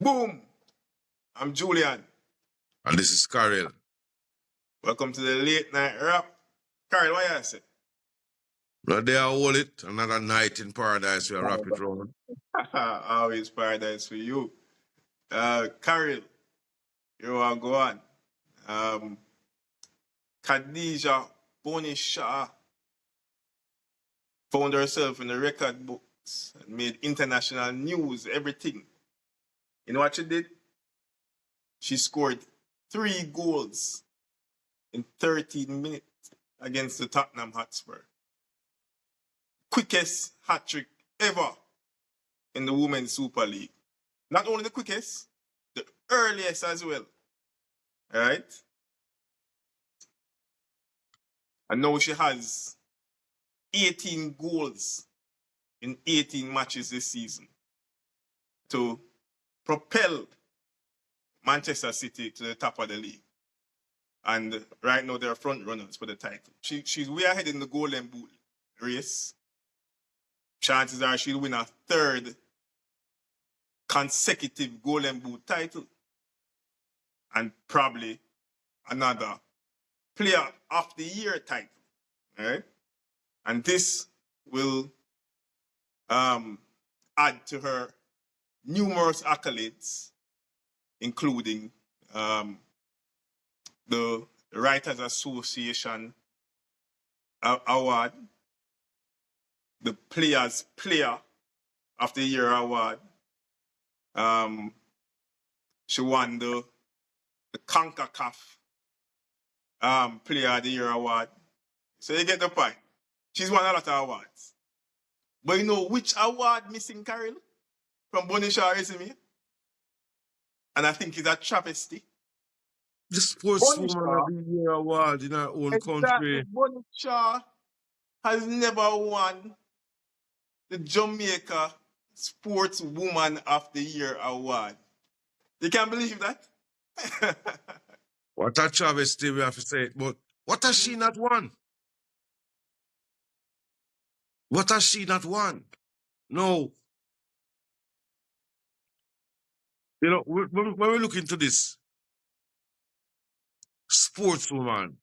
Boom! I'm Julian. And this is Karel. Welcome to the late night rap. Karel, what you say? Now there I hold it. Another night in paradise. We are wrap it round. Always paradise for you. Karel, you are go on. Khadija Shaw found herself in the record books and made international news, everything. You know what she did? She scored 3 goals in 13 minutes against the Tottenham Hotspur. Quickest hat trick ever in the Women's Super League. Not only the quickest, the earliest as well. All right? And now she has 18 goals in 18 matches this season to propel Manchester City to the top of the league. And right now they're front runners for the title. She's way ahead in the Golden Boot race. Chances are she'll win a 3rd consecutive Golden Boot title. And probably another Player of the Year title. Right? And this will add to her numerous accolades, including the Writers Association Award, the Players Player of the Year Award. She won the CONCACAF Player of the Year Award. So you get the point. She's won a lot of awards. But you know which award missing, Karel? From Bonnie Shaw resume? And I think it's a travesty. The Sportswoman of the Year award in our own country. Bonnie Shaw has never won the Jamaica Sportswoman of the Year award. You can't believe that? What a travesty, we have to say it. But what has she not won? What has she not won? No. You know, when we look into this Sportswoman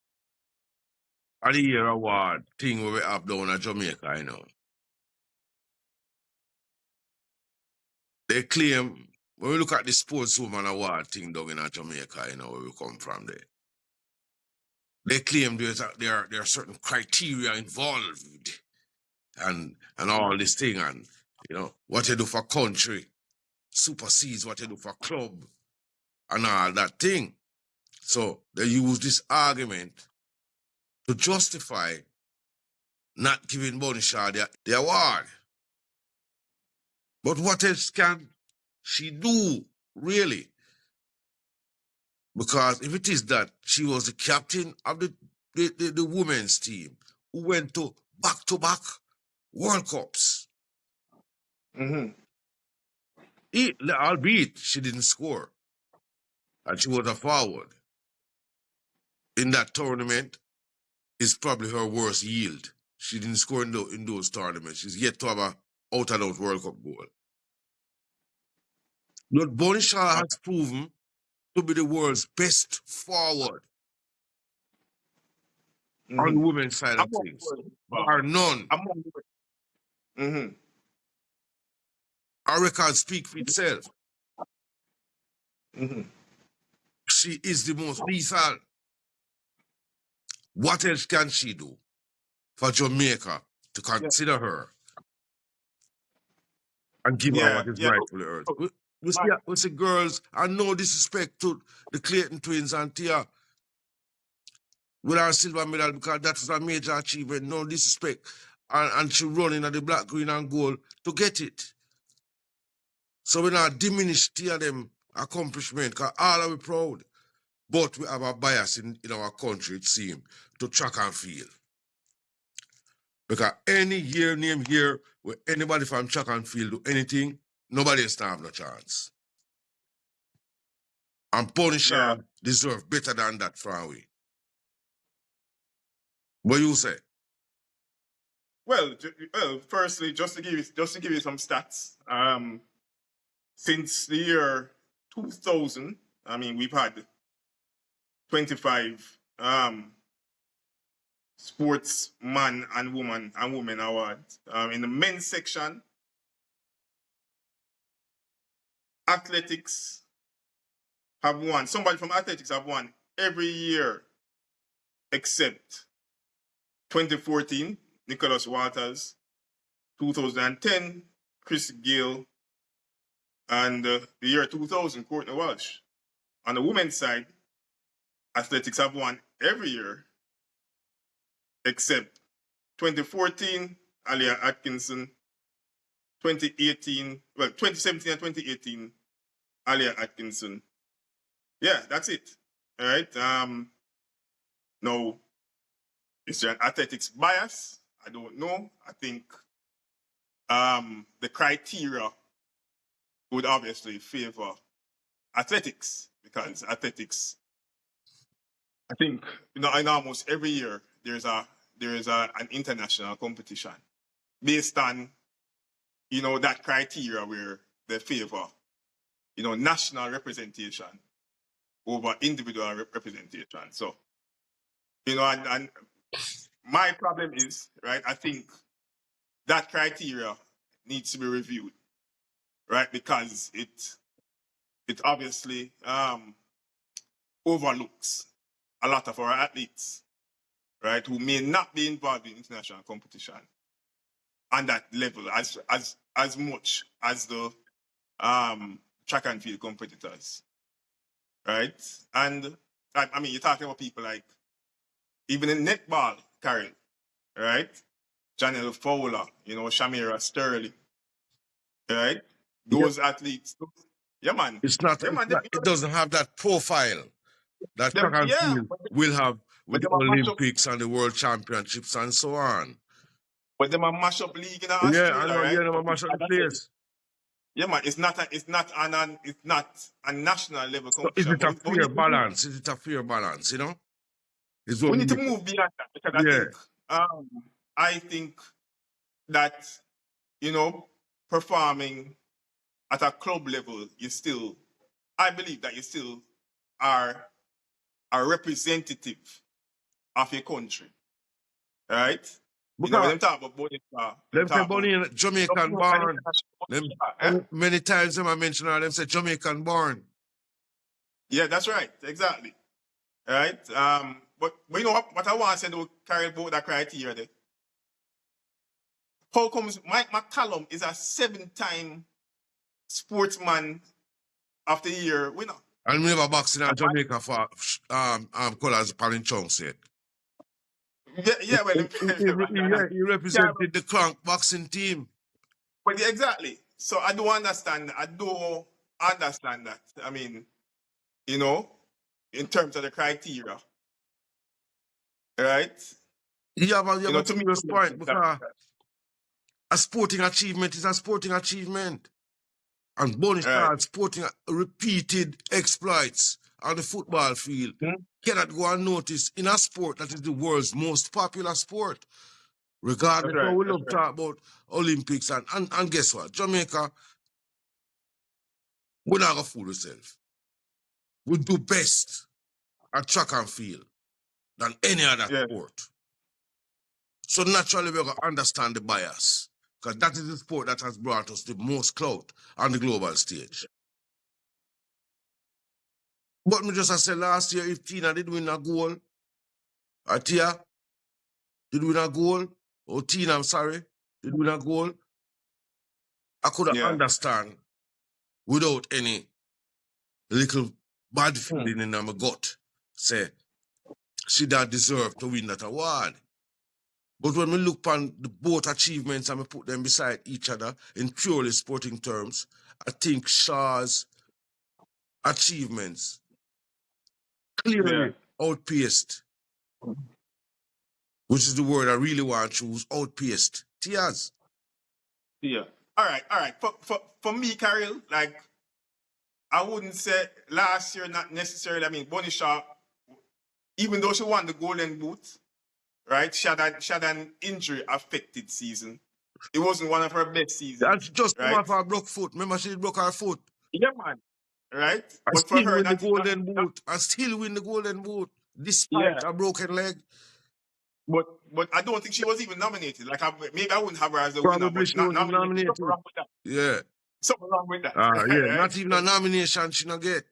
of the Year award thing where we have down in Jamaica, you know, they claim, when we look at the Sportswoman award thing down in Jamaica, you know, where we come from there, they claim there are certain criteria involved and all this thing, and you know what you do for country supersedes what you do for club and all that thing. So they use this argument to justify not giving Bonnie Shaw the award. But what else can she do, really? Because if it is that she was the captain of the women's team who went to back-to-back World Cups, albeit she didn't score, and she was a forward, in that tournament is probably her worst yield. She didn't score in those tournaments. She's yet to have a out-and-out World Cup goal. But Bonnie Shaw has proven to be the world's best forward on the women's side of things. Bar none. Our record speaks for itself. She is the most lethal. What else can she do for Jamaica to consider her and give her what is rightfully hers? We see girls, and no disrespect to the Clayton twins and Tia with our silver medal, because that was a major achievement, no disrespect. And she running at the black, green, and gold to get it. So we not diminish Tia them accomplishment, because all are we proud. But we have a bias in our country, it seems, to track and field. Because any year name here where anybody from track and field do anything, nobody else have no chance. And Bonnie Shaw deserve better than that from we. What you say? Well, firstly, just to give you some stats, since the year 2000, I mean, we've had 25 sportsman and woman awards. In the men's section, athletics have won. Somebody from athletics have won every year except 2014, Nicholas Waters, 2010, Chris Gill, and the year 2000, Courtney Walsh. On the women's side, athletics have won every year except 2014, Alia Atkinson, 2017 and 2018, Alia Atkinson. Yeah, that's it. All right. No, is there an athletics bias? I don't know. I think the criteria would obviously favor athletics because athletics, I think, in almost every year there is an international competition based on that criteria where they favor national representation over individual representation. So and my problem is, right, I think that criteria needs to be reviewed, right, because it obviously overlooks a lot of our athletes, right, who may not be involved in international competition on that level as much as the track and field competitors, right? And I mean, you're talking about people like even in netball, Carol, right? Janelle Fowler, Shamira Sterling, right? Those athletes, yeah, man. It's not, Yeah, man. it doesn't have that profile that track and Yeah, field will have with the them a mash up, Olympics and the World Championships and so on. but them a mash up league in Yeah, I Australia, know. right? Yeah, I'm mash up the place. Yeah, man. It's not a national level So is competition. it a But fair balance? Is it a fair balance? Is what we need to we move beyond that because yeah. I think that performing at a club level, I believe that you still are a representative of your country, right? When Because them talk about Bonita, them them say talk about Bonnie Jamaican born. Many times them I mention them say Jamaican born. Yeah, that's right, exactly. Right? But you know what I want to say to carry about that criteria there? How comes Mike McCallum is a 7-time sportsman of the year winner? And we never boxing in Jamaica for colours Palin Chong said. Yeah, well, He represented the Crank boxing team. But yeah, exactly. So I don't understand. I don't understand that. I mean, in terms of the criteria, right? You have a To me, serious point because a sporting achievement is a sporting achievement. And Bonnie right. sporting repeated exploits on the football field cannot go unnoticed in a sport that is the world's most popular sport. Regardless of we love talk about Olympics and guess what? Jamaica, we're not gonna fool ourselves. We do best at track and field than any other sport. So naturally we're gonna understand the bias. Because that is the sport that has brought us the most clout on the global stage. But me just I said last year, if Tina did win a goal, or Tia did win a goal, or Tina, I'm sorry, did win a goal, I could understand without any little bad feeling in my gut. Say, she that deserve to win that award. But when we look on the both achievements and we put them beside each other in purely sporting terms, I think Shaw's achievements clearly outpaced, which is the word I really want to choose, outpaced Tia's. Yeah. All right. For me, Carol, like, I wouldn't say last year, not necessarily. I mean, Bonnie Shaw, even though she won the Golden Boot, right? She had an injury-affected season. It wasn't one of her best seasons. That's just right? come off her broke foot. Remember, she broke her foot. Yeah, man. right? I But for still her, win the not golden boot. I still win the golden boot despite yeah. a broken leg. But I don't think she was even nominated. Like maybe I wouldn't have her as a winner, Probably but she not wasn't nominated. Something nominated. wrong with that. Yeah. Something wrong with that. Yeah. Right? Not even a nomination she not get.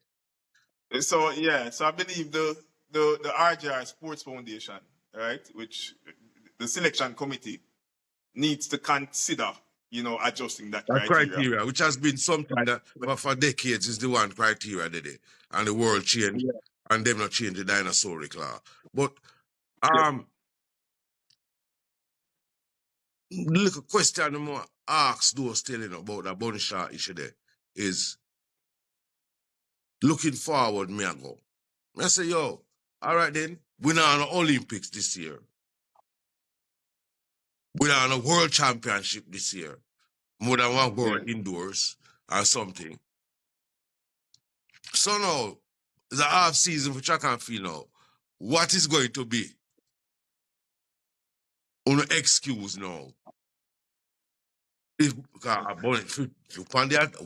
So yeah, so I believe the RJR Sports Foundation, right, which the selection committee needs to consider, adjusting that A criteria. criteria, which has been something that for decades is the one criteria today. And the world changed. Yeah. And they've not changed the dinosauric law. But little question I'm gonna ask those telling about the Bonisha issue there is looking forward, me I go. I say, yo, all right then, we're not on the Olympics this year. We're not on a world championship this year. More than one world indoors or something. So now, it's a half season for track and field now. What is going to be? On excuse now. If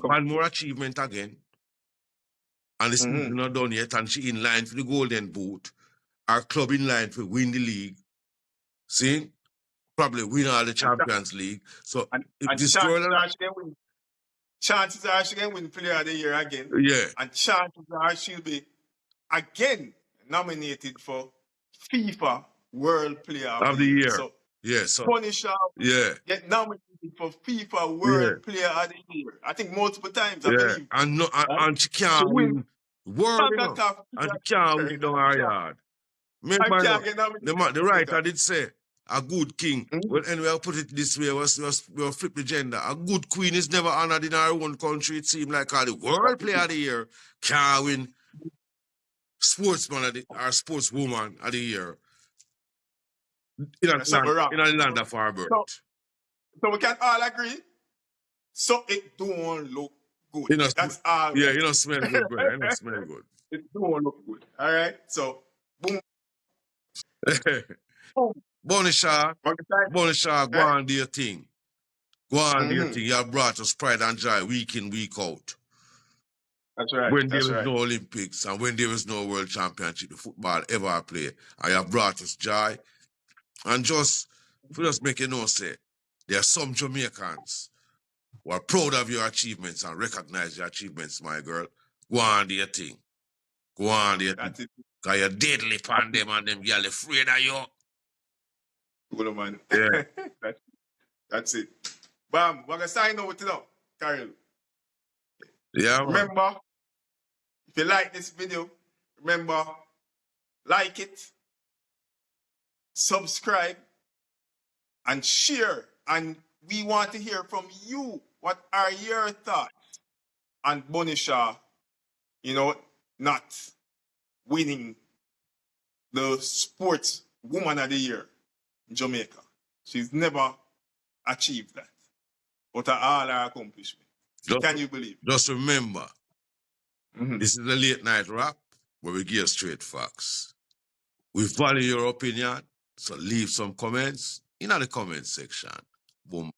one more achievement again, and the season not done yet, and she in line for the golden boot, our club in line for win the league. See? Probably win all the Champions League. So if this girl chances are she can win Player of the Year again. Yeah. And chances are she'll be again nominated for FIFA World Player of the Year. So Punisher get nominated for FIFA World Player of the Year. I think multiple times, I believe. And she can't win world, you know? And she can't win it down her yard. Remember, the writer did say, a good king. Well, anyway, I'll put it this way, we'll flip the gender. A good queen is never honored in our own country. It seems like the World Player of the Year can't win Sportsman or Sportswoman of the Year. In a land of our birth. So we can all agree. So it don't look good. That's all. Yeah, you don't smell good, bro. You don't smell good. It don't look good. All right. So boom. Bonisha, go on do your thing. Go on do your thing. You have brought us pride and joy week in, week out. That's right. When there is no Olympics and when there is no World Championship, the football ever play, I have brought us joy. And just make you know, say, there are some Jamaicans who are proud of your achievements and recognize your achievements, my girl. Go on do your thing. Go on do your thing. Because you're deadly fan them and them girl afraid of you. Good man. Yeah. That's it. Bam. We're going to sign out now, Carol. Yeah, man. Remember, if you like this video, remember, like it, subscribe, and share. And we want to hear from you. What are your thoughts on Bonisha, not winning the Sports Woman of the Year in Jamaica? She's never achieved that. But all her accomplishment. Can you believe it? Just remember, this is the late night rap where we give straight facts. We value your opinion, so leave some comments in the comment section. Boom.